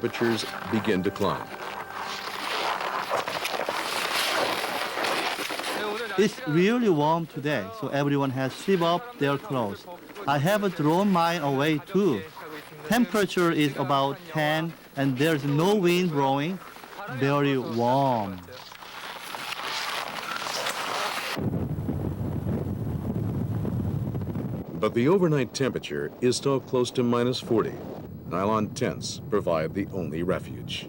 Temperatures begin to climb. It's really warm today, so everyone has stripped off their clothes. I have thrown mine away too. Temperature is about 10 and there's no wind blowing. Very warm. But the overnight temperature is still close to minus 40. Nylon tents provide the only refuge.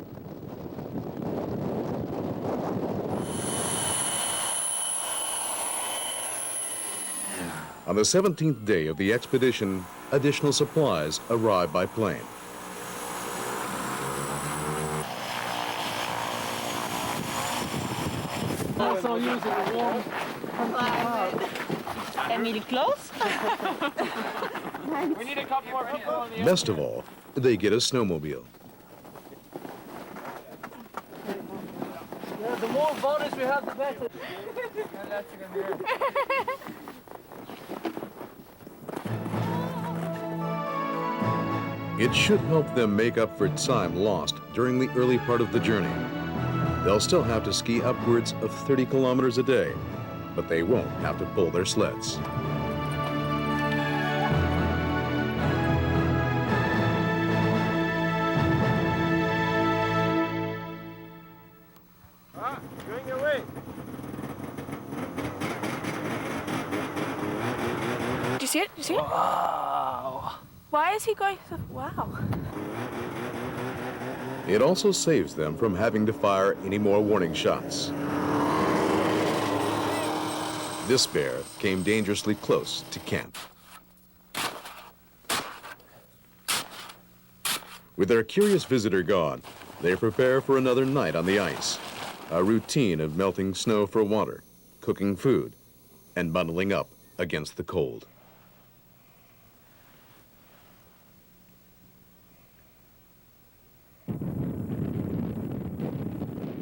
On the 17th day of the expedition, additional supplies arrive by plane. Also using the warm climate. And need clothes? We need a couple more people on the Best of all, they get a snowmobile. The more voters we have, the better. It should help them make up for time lost during the early part of the journey. They'll still have to ski upwards of 30 kilometers a day, but they won't have to pull their sleds. Going your way. Do you see it? Do you see it? Wow. Why is he going so... Wow. It also saves them from having to fire any more warning shots. This bear came dangerously close to camp. With their curious visitor gone, they prepare for another night on the ice, a routine of melting snow for water, cooking food, and bundling up against the cold.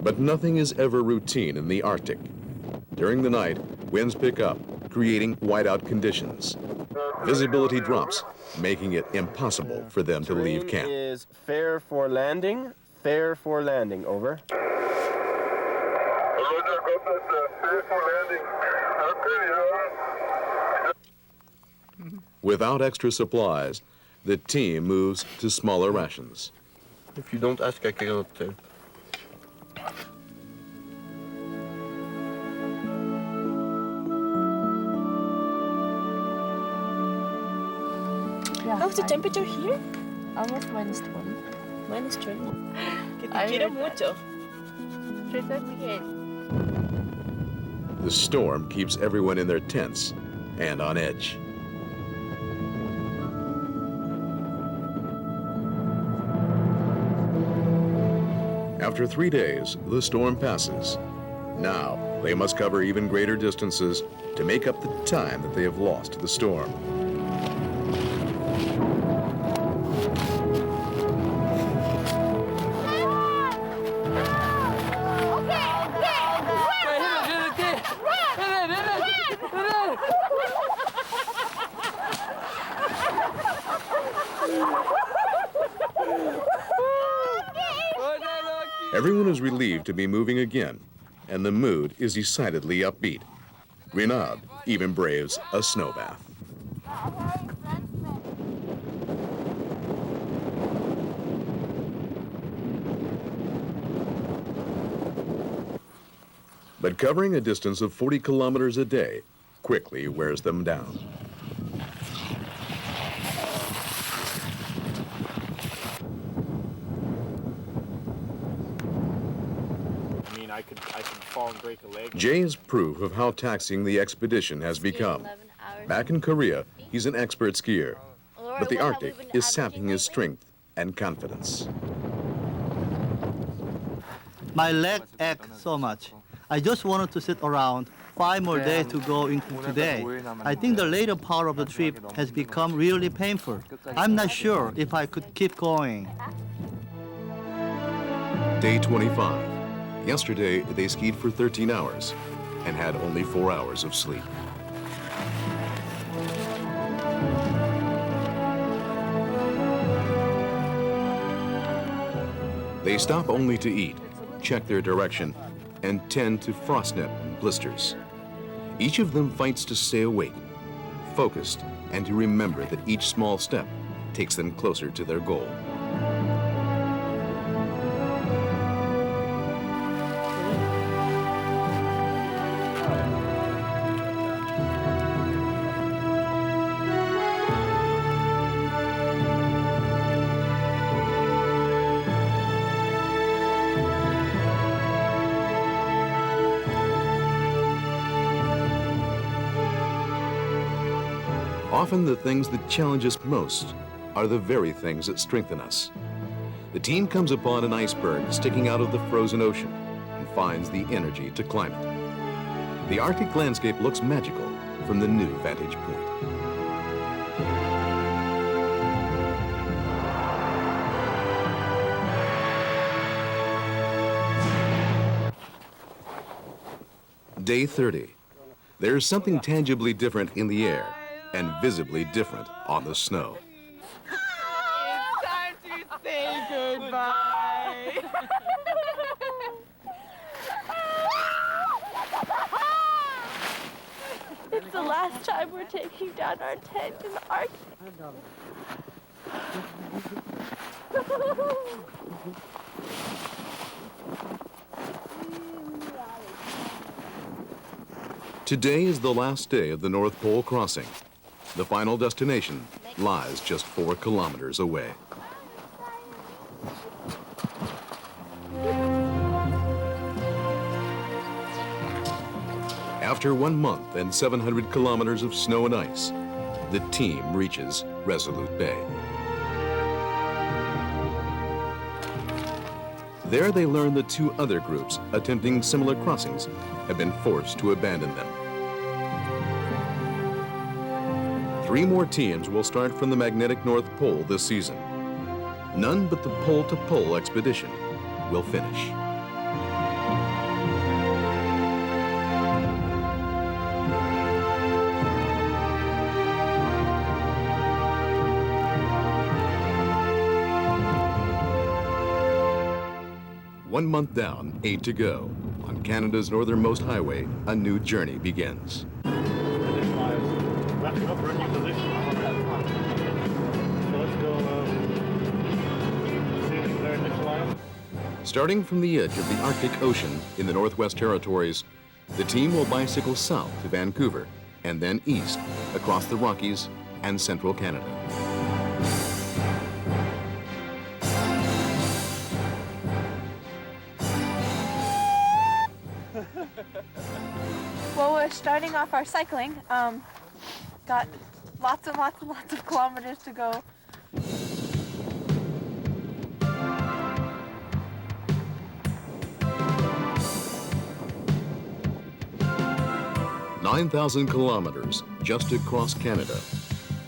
But nothing is ever routine in the Arctic. During the night, winds pick up, creating whiteout conditions. Visibility drops, making it impossible for them to leave camp. Terrain is fair for landing, over. Without extra supplies, the team moves to smaller rations. If you don't ask, I cannot tell. How's the temperature here? Almost -20. -20. Que te I quiero heard that. mucho. Yo también. The storm keeps everyone in their tents and on edge. After 3 days, the storm passes. Now, they must cover even greater distances to make up the time that they have lost to the storm. Everyone is relieved to be moving again, and the mood is decidedly upbeat. Renaud even braves a snow bath. But covering a distance of 40 kilometers a day quickly wears them down. I can fall and break a leg. Jay is proof of how taxing the expedition has become. Back in Korea, he's an expert skier, but the Arctic is sapping his strength and confidence. My leg aches so much. I just wanted to sit around. 5 more days to go into today. I think the later part of the trip has become really painful. I'm not sure if I could keep going. Day 25. Yesterday, they skied for 13 hours and had only 4 hours of sleep. They stop only to eat, check their direction, and tend to frostnet and blisters. Each of them fights to stay awake, focused, and to remember that each small step takes them closer to their goal. Often the things that challenge us most are the very things that strengthen us. The team comes upon an iceberg sticking out of the frozen ocean and finds the energy to climb it. The Arctic landscape looks magical from the new vantage point. Day 30. There's something tangibly different in the air and visibly different on the snow. It's time to say goodbye. It's the last time we're taking down our tent in the Arctic. Today is the last day of the North Pole crossing. The final destination lies just 4 kilometers away. After 1 month and 700 kilometers of snow and ice, the team reaches Resolute Bay. There they learn that 2 other groups attempting similar crossings have been forced to abandon them. 3 more teams will start from the magnetic North Pole this season. None but the pole-to-pole expedition will finish. One month down, 8 to go. On Canada's northernmost highway, a new journey begins. Starting from the edge of the Arctic Ocean in the Northwest Territories, the team will bicycle south to Vancouver and then east across the Rockies and central Canada. Well, we're starting off our cycling. Got lots and lots and lots of kilometers to go. "9,000 kilometers just across Canada.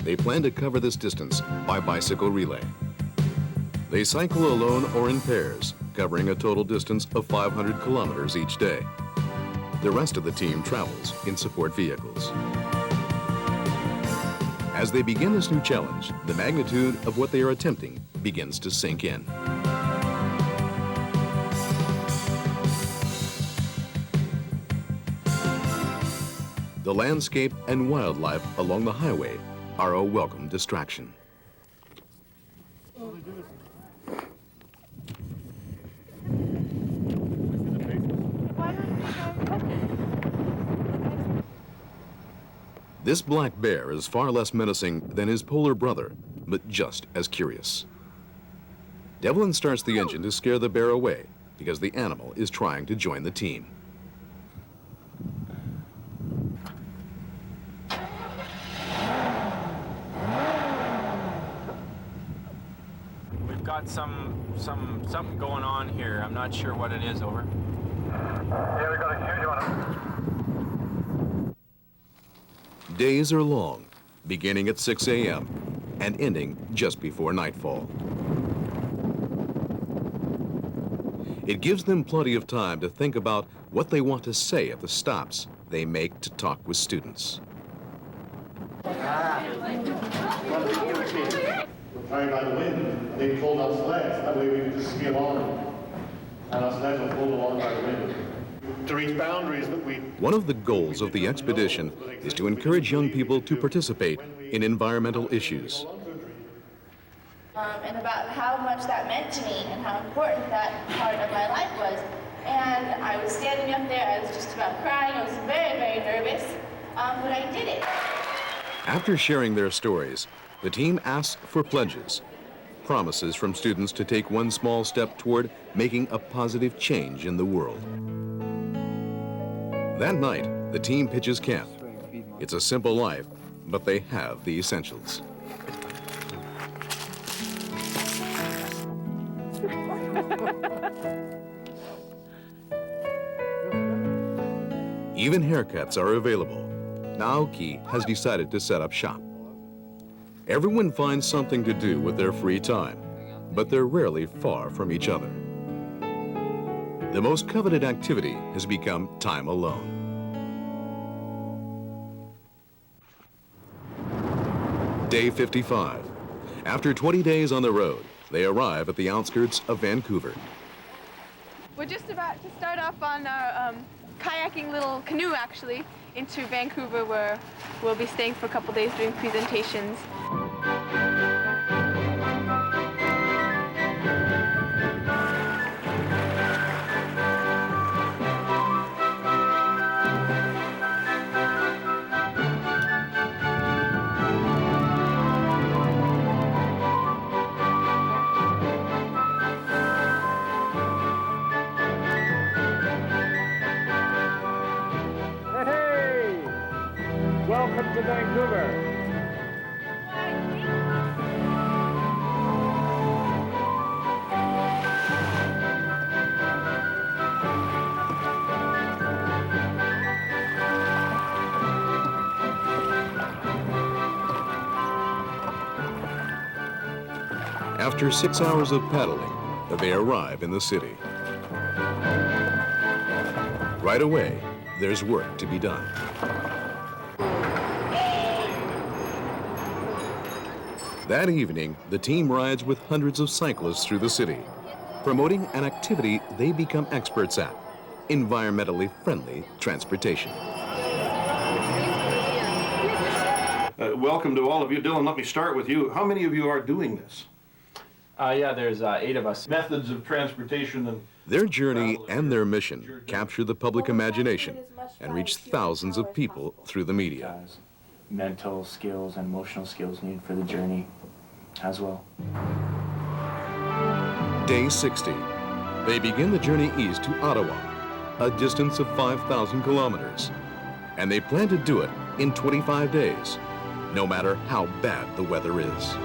They plan to cover this distance by bicycle relay. They cycle alone or in pairs, covering a total distance of 500 kilometers each day. The rest of the team travels in support vehicles. As they begin this new challenge, the magnitude of what they are attempting begins to sink in. The landscape and wildlife along the highway are a welcome distraction. This black bear is far less menacing than his polar brother, but just as curious. Devlin starts the engine to scare the bear away because the animal is trying to join the team. We've got something going on here. I'm not sure what it is. Over. Yeah, we got a huge one. Days are long, beginning at 6 a.m. and ending just before nightfall. It gives them plenty of time to think about what they want to say at the stops they make to talk with students. We're carried by the wind. They pulled out sleds. That way we could just ski along. great boundaries that we... One of the goals of the expedition is to encourage young people to participate in environmental issues. And about how much that meant to me and how important that part of my life was. And I was standing up there, I was just about crying, I was very, very nervous, but I did it. After sharing their stories, the team asks for pledges, promises from students to take one small step toward making a positive change in the world. That night, the team pitches camp. It's a simple life, but they have the essentials. Even haircuts are available. Naoki has decided to set up shop. Everyone finds something to do with their free time, but they're rarely far from each other. The most coveted activity has become time alone. Day 55. After 20 days on the road, they arrive at the outskirts of Vancouver. We're just about to start off on our kayaking little canoe, actually, into Vancouver, where we'll be staying for a couple days doing presentations. Hey! Welcome to Vancouver. After 6 hours of paddling, they arrive in the city. Right away, there's work to be done. That evening, the team rides with hundreds of cyclists through the city, promoting an activity they become experts at, environmentally friendly transportation. Welcome to all of you. Dylan, let me start with you. How many of you are doing this? Yeah, there's 8 of us. Methods of transportation and... Their journey and their mission capture the public imagination and reach thousands of people through the media. Mental skills and emotional skills needed for the journey as well. Day 60. They begin the journey east to Ottawa, a distance of 5,000 kilometers. And they plan to do it in 25 days, no matter how bad the weather is.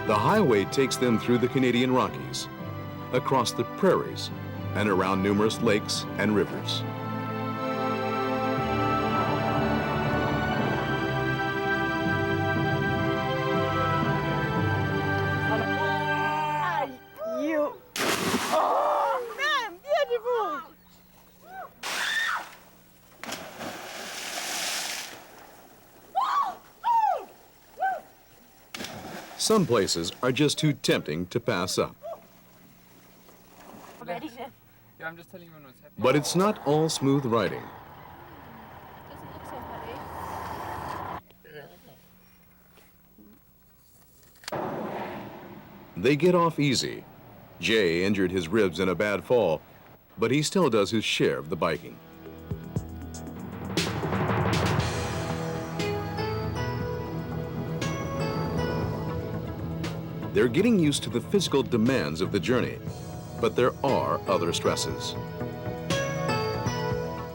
The highway takes them through the Canadian Rockies, across the prairies, and around numerous lakes and rivers. Some places are just too tempting to pass up. Ready? Yeah, I'm just telling you what's happening. But it's not all smooth riding. Doesn't look so heavy. They get off easy. Jay injured his ribs in a bad fall, but he still does his share of the biking. They're getting used to the physical demands of the journey, but there are other stresses.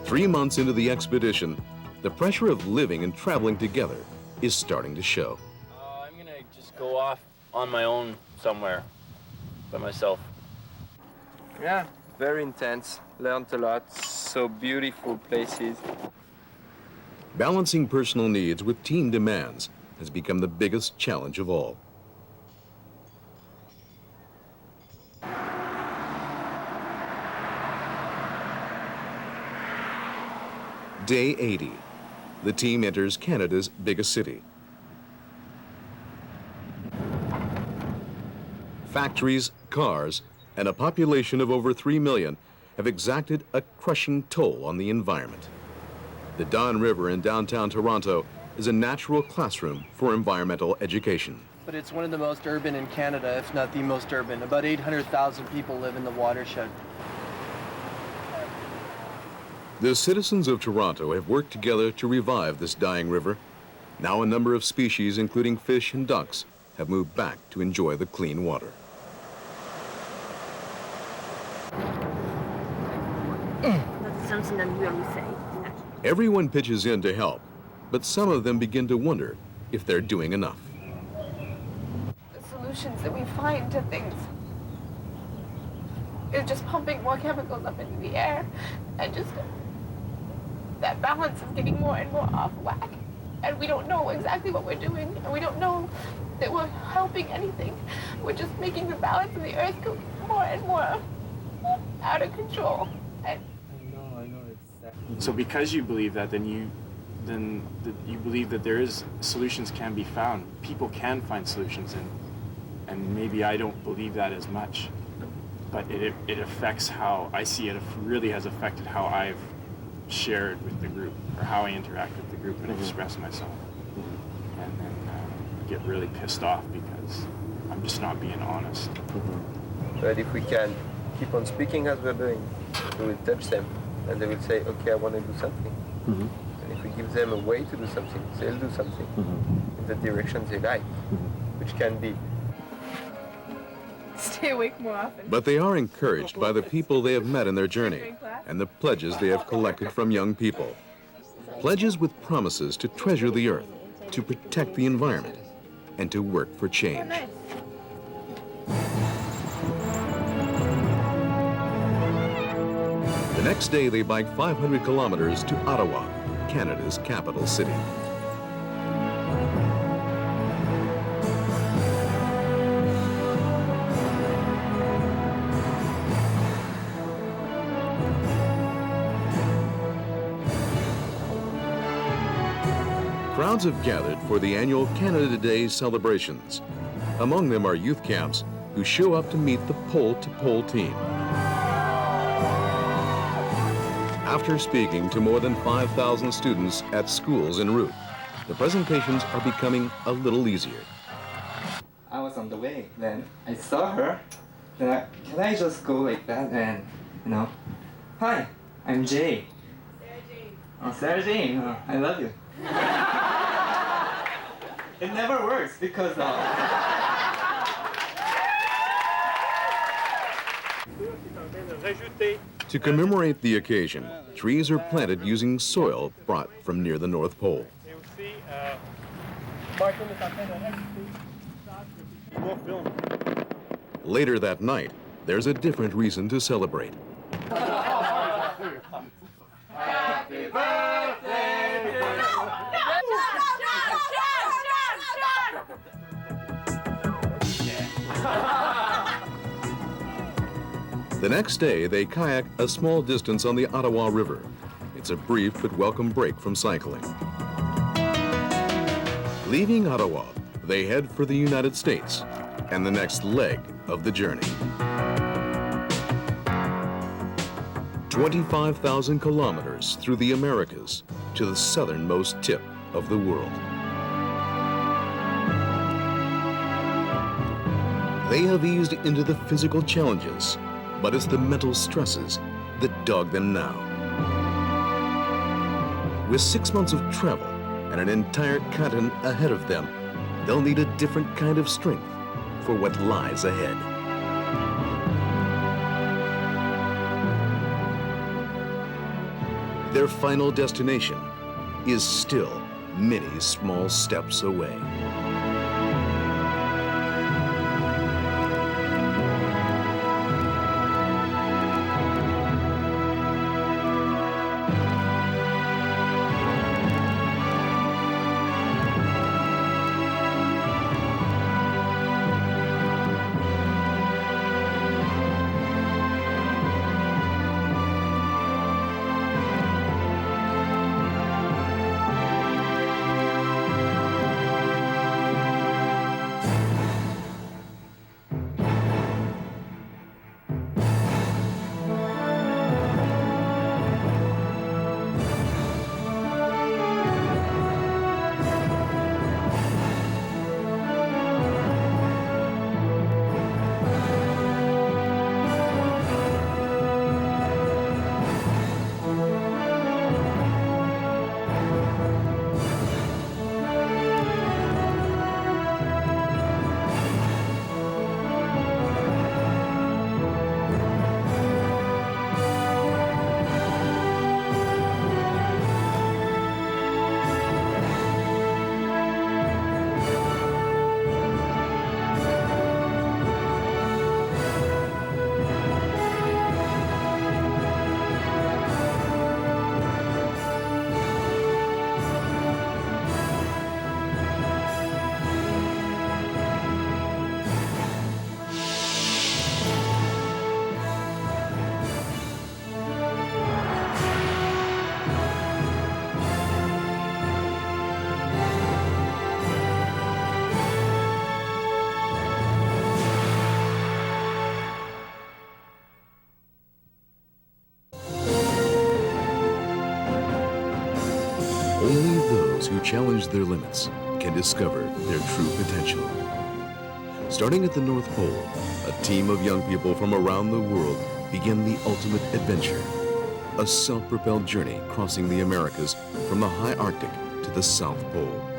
3 months into the expedition, the pressure of living and traveling together is starting to show. I'm gonna just go off on my own somewhere by myself. Yeah, very intense. Learned a lot. So beautiful places. Balancing personal needs with team demands has become the biggest challenge of all. Day 80. The team enters Canada's biggest city. Factories, cars, and a population of over 3 million have exacted a crushing toll on the environment. The Don River in downtown Toronto is a natural classroom for environmental education. But it's one of the most urban in Canada, if not the most urban. About 800,000 people live in the watershed. The citizens of Toronto have worked together to revive this dying river. Now a number of species, including fish and ducks, have moved back to enjoy the clean water. That's something that we always say. Everyone pitches in to help, but some of them begin to wonder if they're doing enough. The solutions that we find to things is just pumping more chemicals up into the air, and just that balance is getting more and more off whack. And we don't know exactly what we're doing, and we don't know that we're helping anything. We're just making the balance of the earth go more and more out of control. I know, it's So because you believe that, then you believe that there is solutions can be found. People can find solutions, and maybe I don't believe that as much, but it affects how I see it. It really has affected how I've shared with the group, or how I interact with the group and express myself, and then get really pissed off because I'm just not being honest. But if we can keep on speaking as we're doing, we will touch them, and they will say, okay, I want to do something. And if we give them a way to do something, they'll do something in the direction they like, which can be. Stay awake more often. But they are encouraged by the people they have met in their journey and the pledges they have collected from young people. Pledges with promises to treasure the earth, to protect the environment, and to work for change. The next day, they bike 500 kilometers to Ottawa, Canada's capital city. Crowds have gathered for the annual Canada Day celebrations. Among them are youth camps who show up to meet the pole-to-pole team. After speaking to more than 5,000 students at schools en route, the presentations are becoming a little easier. I was on the way, then I saw her. Then can I just go like that and, hi, I'm Jay. Sarah Jane. Oh, Sarah Jane, I love you. It never works because To commemorate the occasion, trees are planted using soil brought from near the North Pole. Later that night, there's a different reason to celebrate. Happy birthday! The next day, they kayak a small distance on the Ottawa River. It's a brief but welcome break from cycling. Leaving Ottawa, they head for the United States and the next leg of the journey. 25,000 kilometers through the Americas to the southernmost tip of the world. They have eased into the physical challenges, but it's the mental stresses that dog them now. With 6 months of travel and an entire continent ahead of them, they'll need a different kind of strength for what lies ahead. Their final destination is still many small steps away. those who challenge their limits can discover their true potential. Starting at the North Pole, a team of young people from around the world begin the ultimate adventure, a self-propelled journey crossing the Americas from the high Arctic to the South Pole.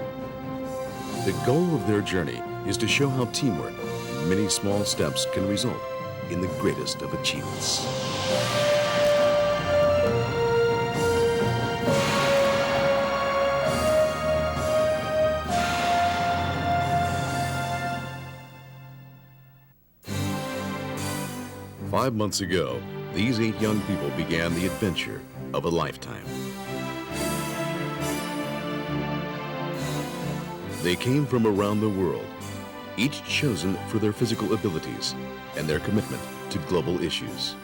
The goal of their journey is to show how teamwork and many small steps can result in the greatest of achievements. Five months ago, these 8 young people began the adventure of a lifetime. They came from around the world, each chosen for their physical abilities and their commitment to global issues.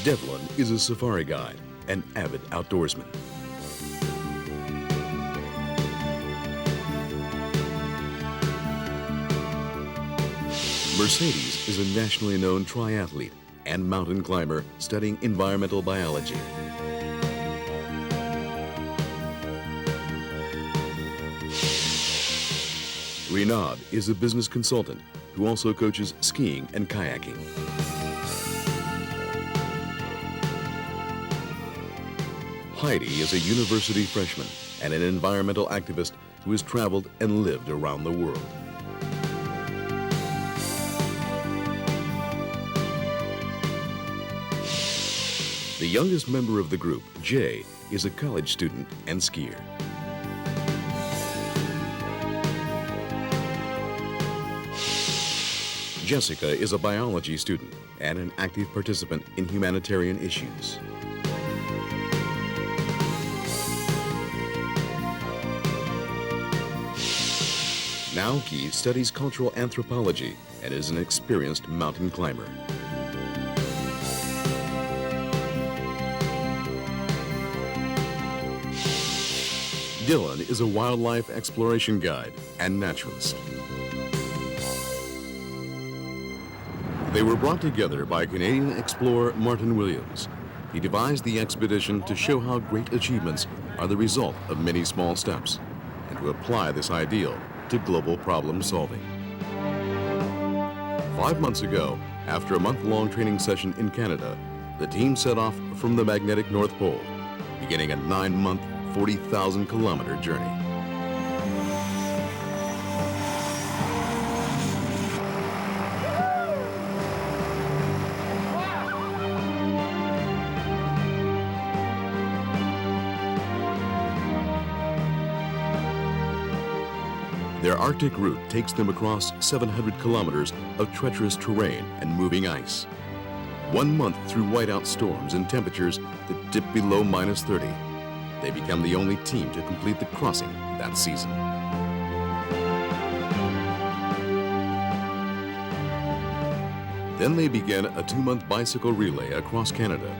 Devlin is a safari guide, an avid outdoorsman. Mercedes is a nationally known triathlete and mountain climber studying environmental biology. Renaud is a business consultant who also coaches skiing and kayaking. Heidi is a university freshman and an environmental activist who has traveled and lived around the world. The youngest member of the group, Jay, is a college student and skier. Jessica is a biology student and an active participant in humanitarian issues. Naoki studies cultural anthropology and is an experienced mountain climber. Dylan is a wildlife exploration guide and naturalist. They were brought together by Canadian explorer Martyn Williams. He devised the expedition to show how great achievements are the result of many small steps and to apply this ideal to global problem solving. 5 months ago, after a month-long training session in Canada, the team set off from the magnetic North Pole, beginning a 9-month, 40,000-kilometer journey. Their Arctic route takes them across 700 kilometers of treacherous terrain and moving ice. 1 month through whiteout storms and temperatures that dip below -30. They become the only team to complete the crossing that season. Then they begin a 2-month bicycle relay across Canada,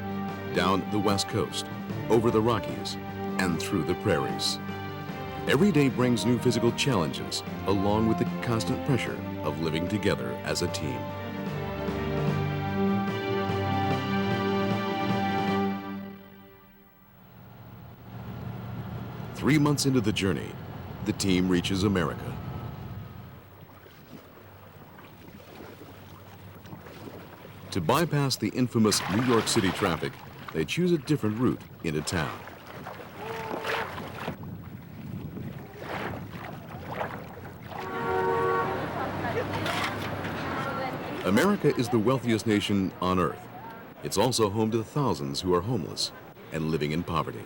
down the West Coast, over the Rockies, and through the prairies. Every day brings new physical challenges, along with the constant pressure of living together as a team. Three months into the journey, the team reaches America. To bypass the infamous New York City traffic, they choose a different route into town. America is the wealthiest nation on Earth. It's also home to thousands who are homeless and living in poverty.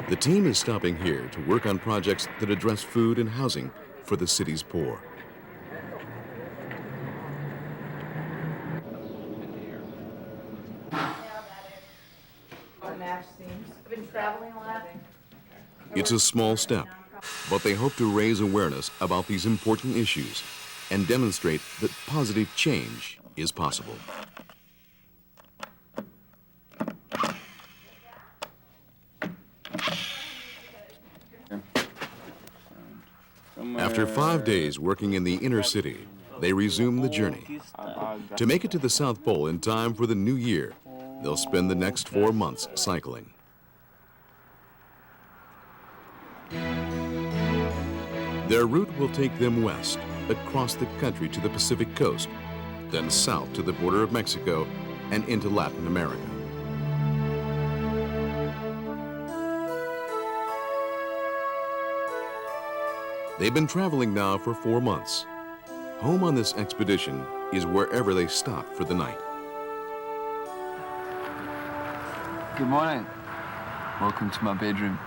The team is stopping here to work on projects that address food and housing for the city's poor. It's a small step, but they hope to raise awareness about these important issues and demonstrate that positive change is possible. After 5 days working in the inner city, they resume the journey. To make it to the South Pole in time for the new year, they'll spend the next 4 months cycling. Their route will take them west, across the country to the Pacific coast, then south to the border of Mexico and into Latin America. They've been traveling now for 4 months. Home on this expedition is wherever they stop for the night. Good morning. Welcome to my bedroom.